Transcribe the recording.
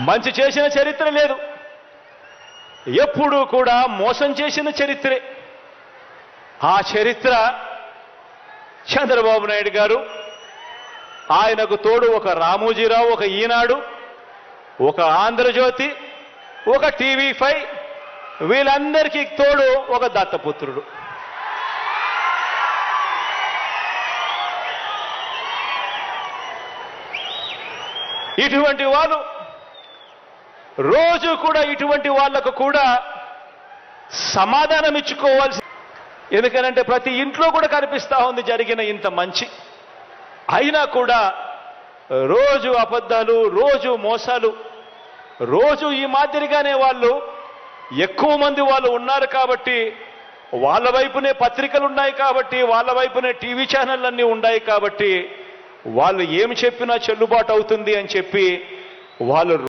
మంచి చేసిన చరిత్ర లేదు, ఎప్పుడూ కూడా మోసం చేసిన చరిత్రే. ఆ చరిత్ర చంద్రబాబు నాయుడు గారు, ఆయనకు తోడు ఒక రామోజీరావు, ఒక ఈనాడు, ఒక ఆంధ్రజ్యోతి, ఒక టీవీ5, వీళ్ళందరికీ తోడు ఒక దత్తపుత్రుడు. ఇటువంటి వాళ్ళు రోజు కూడా ఇటువంటి వాళ్లకు కూడా సమాధానం ఇచ్చుకోవాల్సి, ఎందుకనంటే ప్రతి ఇంట్లో కూడా కనిపిస్తా ఉంది జరిగిన ఇంత మంచి. అయినా కూడా రోజు అబద్ధాలు, రోజు మోసాలు, రోజు ఈ మాదిరిగానే వాళ్ళు ఎక్కువ మంది వాళ్ళు ఉన్నారు కాబట్టి, వాళ్ళ వైపునే పత్రికలు ఉన్నాయి కాబట్టి, వాళ్ళ వైపునే టీవీ ఛానళ్ళన్నీ ఉన్నాయి కాబట్టి వాళ్ళు ఏమి చెప్పినా చెల్లుబాటు అవుతుంది అని చెప్పి వాళ్ళు